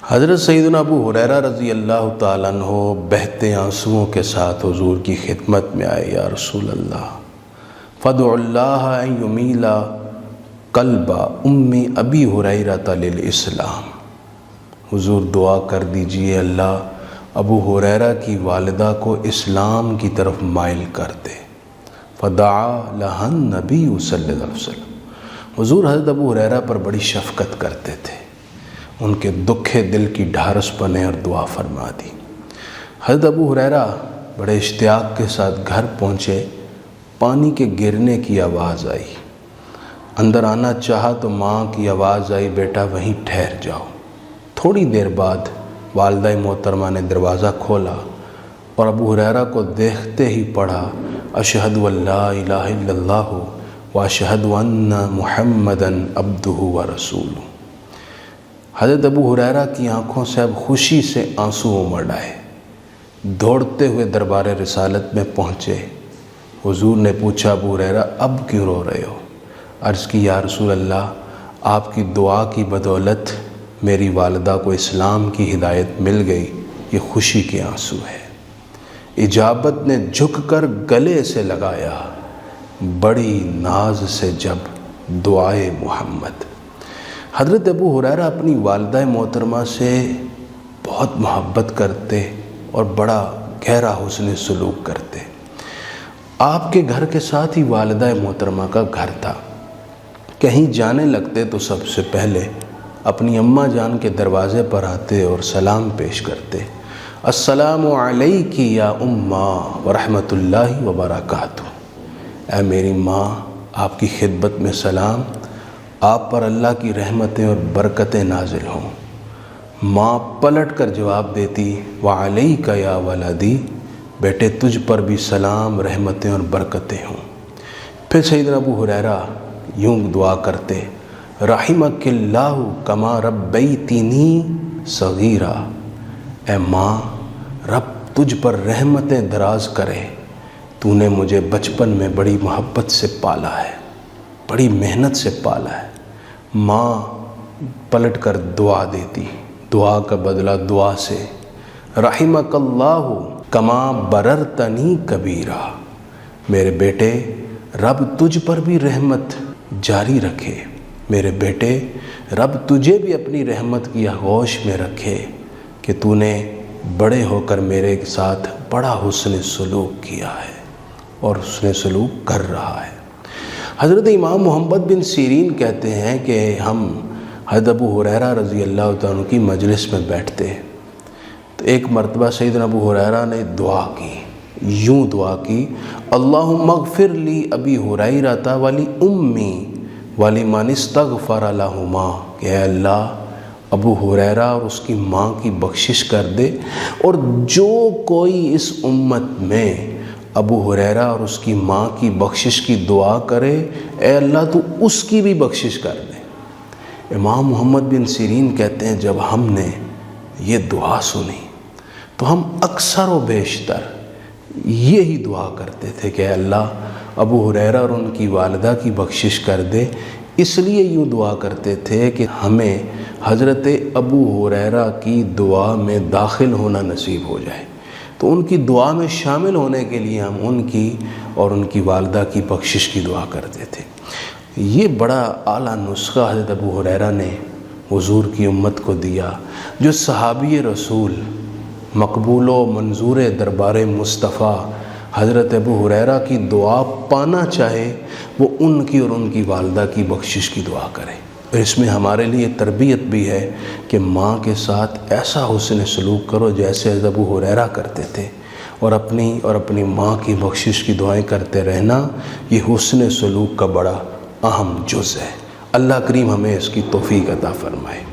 حضرت سیدنا ابو ہریرہ رضی اللہ تعالیٰ عنہ بہتے آنسوؤں کے ساتھ حضور کی خدمت میں آئے، یا رسول اللہ فادع اللہ ان یمیل قلب ام ابی ہریرہ للاسلام، حضور دعا کر دیجئے اللہ ابو ہریرہ کی والدہ کو اسلام کی طرف مائل کر دے۔ فدعا لہا النبی صلی اللہ علیہ وسلم، حضور حضرت ابو ہریرہ پر بڑی شفقت کرتے تھے، ان کے دکھے دل کی ڈھارس بنے اور دعا فرما دی۔ حضرت ابو ہریرہ بڑے اشتیاق کے ساتھ گھر پہنچے، پانی کے گرنے کی آواز آئی، اندر آنا چاہا تو ماں کی آواز آئی، بیٹا وہیں ٹھہر جاؤ۔ تھوڑی دیر بعد والدہ محترمہ نے دروازہ کھولا اور ابو ہریرہ کو دیکھتے ہی پڑھا، اشہد ان لا الہ الا اللہ واشہد ان محمدا عبدہ ورسولہ۔ حضرت ابو ہریرہ کی آنکھوں سے اب خوشی سے آنسو امڑ آئے، دوڑتے ہوئے دربار رسالت میں پہنچے۔ حضور نے پوچھا، ابو ہریرہ اب کیوں رو رہے ہو؟ عرض کی، یا رسول اللہ آپ کی دعا کی بدولت میری والدہ کو اسلام کی ہدایت مل گئی، یہ خوشی کے آنسو ہے۔ اجابت نے جھک کر گلے سے لگایا، بڑی ناز سے جب دعائے محمد۔ حضرت ابو ہریرہ اپنی والدہ محترمہ سے بہت محبت کرتے اور بڑا گہرا حسن سلوک کرتے۔ آپ کے گھر کے ساتھ ہی والدہ محترمہ کا گھر تھا، کہیں جانے لگتے تو سب سے پہلے اپنی اماں جان کے دروازے پر آتے اور سلام پیش کرتے، السلام علیک یا اماں ورحمۃ اللہ وبرکاتہ، اے میری ماں آپ کی خدمت میں سلام، آپ پر اللہ کی رحمتیں اور برکتیں نازل ہوں۔ ماں پلٹ کر جواب دیتی، وعلیک یا ولدی، بیٹے تجھ پر بھی سلام، رحمتیں اور برکتیں ہوں۔ پھر سیدنا ابو ہریرہ یوں دعا کرتے، رحمک اللہ کما ربیتنی صغیرا، اے ماں رب تجھ پر رحمتیں دراز کرے، تو نے مجھے بچپن میں بڑی محبت سے پالا ہے، بڑی محنت سے پالا ہے۔ ماں پلٹ کر دعا دیتی، دعا کا بدلہ دعا سے، رحمک اللہ کما بررتنی کبیرا، میرے بیٹے رب تجھ پر بھی رحمت جاری رکھے، میرے بیٹے رب تجھے بھی اپنی رحمت کی آغوش میں رکھے کہ تو نے بڑے ہو کر میرے ساتھ بڑا حسن سلوک کیا ہے اور حسن سلوک کر رہا ہے۔ حضرت امام محمد بن سیرین کہتے ہیں کہ ہم حضرت ابو ہریرہ رضی اللہ تعالیٰ عنہ کی مجلس میں بیٹھتے تو ایک مرتبہ سیدنا ابو ہریرہ نے دعا کی، یوں دعا کی، اللہم اغفر لی ابی ہریرہ ولی امی ولمن استغفر لہما، کہ اے اللہ ابو ہریرہ اور اس کی ماں کی بخشش کر دے، اور جو کوئی اس امت میں ابو ہریرہ اور اس کی ماں کی بخشش کی دعا کرے، اے اللہ تو اس کی بھی بخشش کر دے۔ امام محمد بن سیرین کہتے ہیں جب ہم نے یہ دعا سنی تو ہم اکثر و بیشتر یہی دعا کرتے تھے کہ اے اللہ ابو ہریرہ اور ان کی والدہ کی بخشش کر دے۔ اس لیے یوں دعا کرتے تھے کہ ہمیں حضرت ابو ہریرہ کی دعا میں داخل ہونا نصیب ہو جائے، تو ان کی دعا میں شامل ہونے کے لیے ہم ان کی اور ان کی والدہ کی بخشش کی دعا کرتے تھے۔ یہ بڑا اعلیٰ نسخہ حضرت ابو ہریرہ نے حضور کی امت کو دیا۔ جو صحابی رسول مقبول و منظور دربار مصطفیٰ حضرت ابو ہریرہ کی دعا پانا چاہے، وہ ان کی اور ان کی والدہ کی بخشش کی دعا کرے۔ اور اس میں ہمارے لیے تربیت بھی ہے کہ ماں کے ساتھ ایسا حسن سلوک کرو جیسے حضرت ابو ہریرہ کرتے تھے، اور اپنی ماں کی بخشش کی دعائیں کرتے رہنا، یہ حسن سلوک کا بڑا اہم جز ہے۔ اللہ کریم ہمیں اس کی توفیق عطا فرمائے۔